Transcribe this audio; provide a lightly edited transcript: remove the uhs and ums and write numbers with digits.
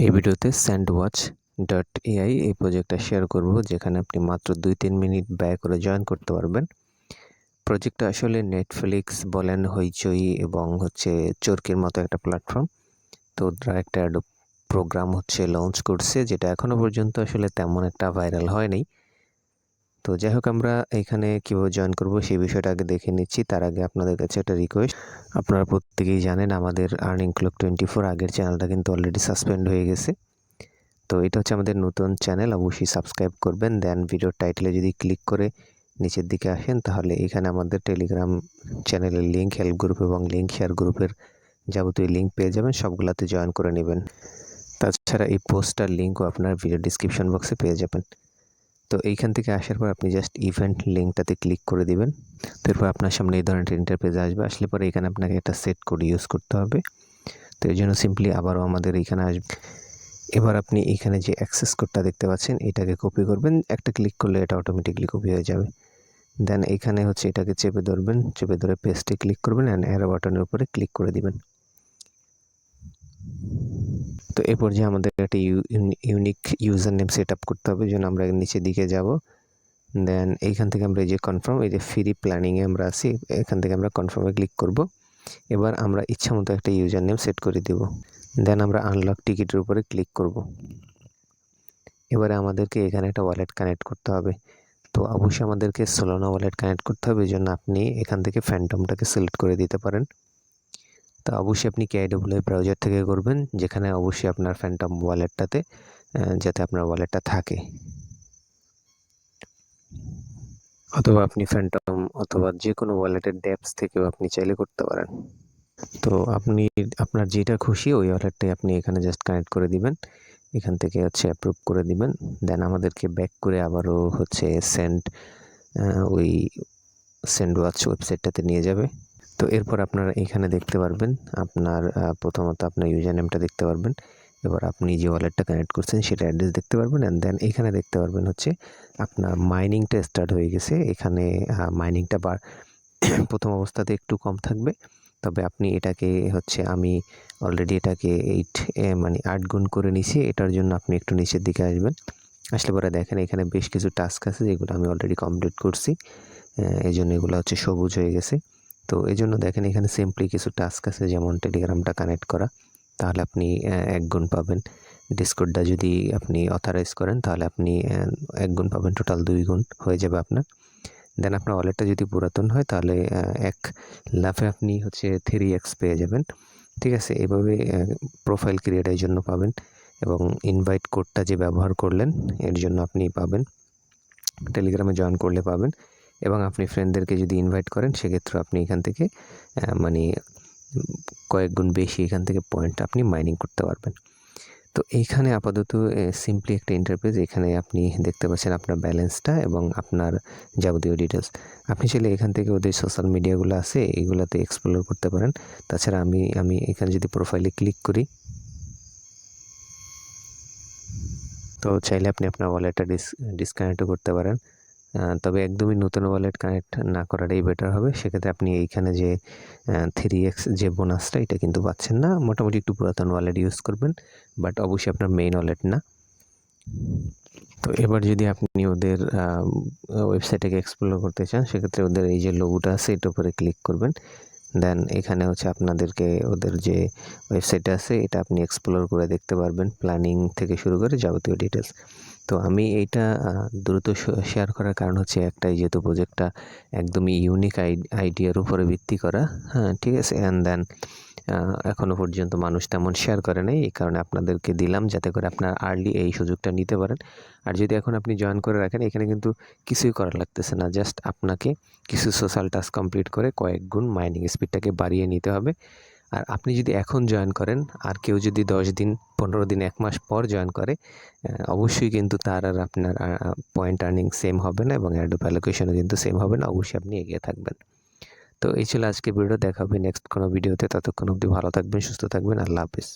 এই ভিডিওতে স্যান্ডওয়াচ.এআই এই প্রজেক্টটা শেয়ার করব, যেখানে আপনি মাত্র 2-3 মিনিট ব্যয় করে জয়েন করতে পারবেন। প্রজেক্টটা আসলে নেটফ্লিক্স বলেন, হইচই এবং চরকির মতো একটা প্ল্যাটফর্ম। তো ওরা একটা প্রোগ্রাম লঞ্চ করছে, যেটা এখনো পর্যন্ত আসলে তেমন একটা ভাইরাল হয়নি। তো যাই হোক, আমরা এখানে কীভাবে জয়েন করব সেই বিষয়টা আগে দেখে নিচ্ছি। তার আগে আপনাদের কাছে একটা রিকোয়েস্ট, আপনারা প্রত্যেকেই জানেন আমাদের আর্নিং ক্লক 24 আগের চ্যানেলটা কিন্তু অলরেডি সাসপেন্ড হয়ে গেছে। তো এটা হচ্ছে আমাদের নতুন চ্যানেল, অবশ্যই সাবস্ক্রাইব করবেন। দেন ভিডিওর টাইটেলে যদি ক্লিক করে নিচের দিকে আসেন, তাহলে এখানে আমাদের টেলিগ্রাম চ্যানেলের লিঙ্ক, হেল্প গ্রুপ এবং লিঙ্ক শেয়ার গ্রুপের যাবতীয় লিঙ্ক পেয়ে যাবেন। সবগুলাতে জয়েন করে নেবেন। তাছাড়া এই পোস্টার লিঙ্কও আপনার ভিডিও ডিসক্রিপশন বক্সে পেয়ে যাবেন। তো এইখান থেকে আসার পর আপনি জাস্ট ইভেন্ট লিঙ্কটাতে ক্লিক করে দিবেন। তারপর আপনার সামনে এই ধরনের ইন্টারফেস আসবে। আসলে পরে এখানে আপনাকে একটা সেট কোড ইউজ করতে হবে। তো এই জন্য সিম্পলি আবারও আমাদের এইখানে আসবে। এবার আপনি এখানে যে অ্যাক্সেস কোডটা দেখতে পাচ্ছেন, এটাকে কপি করবেন। একটা ক্লিক করলে এটা অটোমেটিকলি কপি হয়ে যাবে। দেন এখানে এটাকে চেপে ধরবেন, চেপে ধরে পেস্টে ক্লিক করবেন অ্যান্ড অ্যারো বাটনের উপরে ক্লিক করে দিবেন। তো এ পর্যায়ে আমাদের একটা unique user name set up করতে হবে। জন্য আমরা নিচের দিকে যাব। দেন এইখান থেকে আমরা এই যে কনফার্ম, এই যে ফ্রি প্ল্যানিংয়ে আমরা আছি, এখান থেকে আমরা কনফার্মে ক্লিক করব। এবার আমরা ইচ্ছা মতো একটা ইউজার নেম সেট করে দেব। দেন আমরা আনলক টিকিটের উপরে ক্লিক করব। এবারে আমাদেরকে এখানে একটা ওয়ালেট কানেক্ট করতে হবে। তো অবশ্যই আমাদেরকে সোলানা ওয়ালেট কানেক্ট করতে হবে। এই জন্য আপনি এখান থেকে ফ্যান্টমটাকে সিলেক্ট করে দিতে পারেন। তো অবশ্যই আপনি KIWA ব্রাউজার থেকে করবেন, যেখানে অবশ্যই আপনার ফ্যান্টম ওয়ালেটটাতে যাতে আপনার ওয়ালেটটা থাকে, অথবা আপনি ফ্যান্টম অথবা যে কোনো ওয়ালেটের ড্যাপস থেকেও আপনি চাইলে করতে পারেন। তো আপনি আপনার যেটা খুশি ওই ওয়ালেটটাই আপনি এখানে জাস্ট কানেক্ট করে দিবেন। এখান থেকে অ্যাপ্রুভ করে দিবেন। দেন আমাদেরকে ব্যাক করে আবারও ওই স্যান্ডওয়াচ ওয়েবসাইটটাতে নিয়ে যাবে। তো এরপর আপনারা এখানে দেখতে পারবেন আপনার প্রথমত আপনার ইউজার নেমটা দেখতে পারবেন। এবার আপনি যে ওয়ালেটটা কানেক্ট করছেন সেটা অ্যাড্রেস দেখতে পারবেন। অ্যান্ড দেন এখানে দেখতে পারবেন আপনার মাইনিংটা স্টার্ট হয়ে গেছে। এখানে মাইনিংটা প্রথম অবস্থাতে একটু কম থাকবে, তবে আপনি এটাকে আমি অলরেডি এটাকে 8 গুণ করে নিছি। এটার জন্য আপনি একটু নিচের দিকে আসবেন। আসলে পরে দেখেন এখানে বেশ কিছু টাস্ক আছে, যেগুলো আমি অলরেডি কমপ্লিট করছি। এই জন্য এগুলো সবুজ হয়ে গেছে। তো এই জন্য দেখেন এখানে সিম্পলি কিছু টাস্ক আছে, যেমন টেলিগ্রামটা কানেক্ট করা, তাহলে আপনি 1 গুণ পাবেন। ডিসকর্ডটা যদি আপনি অথরাইজ করেন, তাহলে আপনি 1 গুণ পাবেন, টোটাল 2 গুণ হয়ে যাবে আপনার। দেন আপনার ওয়ালেটটা যদি পুরাতন হয়, তাহলে 1 লাফে আপনি 3x পেয়ে যাবেন। ঠিক আছে, এভাবে প্রোফাইল ক্রিয়েটের জন্য পাবেন, এবং ইনভাইট কোডটা যে ব্যবহার করলেন এর জন্য আপনি পাবেন। টেলিগ্রামে জয়েন করলে পাবেন, এবং আপনি ফ্রেন্ডদেরকে যদি ইনভাইট করেন সেক্ষেত্রে আপনি এখান থেকে কয়েক গুণ বেশি এখান থেকে পয়েন্ট আপনি মাইনিং করতে পারবেন। তো এইখানে আপাতত সিম্পলি একটা ইন্টারফেস। এখানে আপনি দেখতে পাচ্ছেন আপনার ব্যালেন্সটা এবং আপনার যাবতীয় ডিটেলস। আপনি চাইলে এখান থেকে ওদের সোশ্যাল মিডিয়াগুলো আছে, এইগুলোতে এক্সপ্লোর করতে পারেন। তাছাড়া আমি এখানে যদি প্রোফাইলে ক্লিক করি, তো চাইলে আপনি আপনার ওয়ালেটটা ডিসকানেক্টও করতে পারেন। তবে একদমই নতুন ওয়ালেট কানেক্ট না করাটাই বেটার হবে। সেক্ষেত্রে আপনি এইখানে যে 3x যে বোনাসটা, এটা কিন্তু পাচ্ছেন না। মোটামুটি একটু পুরাতন ওয়ালেট ইউজ করবেন, বাট অবশ্যই আপনার মেইন ওয়ালেট না। তো এবার যদি আপনি ওদের ওয়েবসাইটটাকে এক্সপ্লোর করতে চান, সেক্ষেত্রে ওদের এই যে লোগোটা আছে এটার উপরে ক্লিক করবেন। দেন এখানে আপনাদেরকে ওদের যে ওয়েবসাইট আছে এটা আপনি এক্সপ্লোর করে দেখতে পারবেন, প্ল্যানিং থেকে শুরু করে যাবতীয় ডিটেলস। তো আমি এইটা দ্রুত শেয়ার করার কারণ একটাই, যেহেতু প্রজেক্টটা একদমই ইউনিক আইডিয়ার উপরে ভিত্তি করা। হ্যাঁ, ঠিক আছে। অ্যান্ড দেন এখনও পর্যন্ত মানুষ তেমন শেয়ার করে নাই, এই কারণে আপনাদেরকে দিলাম, যাতে করে আপনার আর্লি এই সুযোগটা নিতে পারেন। আর যদি এখন আপনি জয়েন করে রাখেন, এখানে কিন্তু কিছুই করা লাগতেছে না, জাস্ট আপনাকে কিছু সোশ্যাল টাস্ক কমপ্লিট করে কয়েক গুণ মাইনিং স্পিডটাকে বাড়িয়ে নিতে হবে। আর আপনি যদি এখন জয়েন করেন, আর কেউ যদি 10 দিন, 15 দিন, 1 মাস পর জয়েন করে, অবশ্যই কিন্তু তার আর আপনার পয়েন্ট আর্নিং সেম হবে না, এবং অ্যাডোব অ্যালোকেশনও কিন্তু সেম হবে না। অবশ্যই আপনি এগিয়ে থাকবেন। তো এই ছিল আজকে ভিডিও। দেখা হবে নেক্সট কোনো ভিডিওতে। ততক্ষণ অবধি ভালো থাকবেন, সুস্থ থাকবেন। আল্লাহ হাফিজ।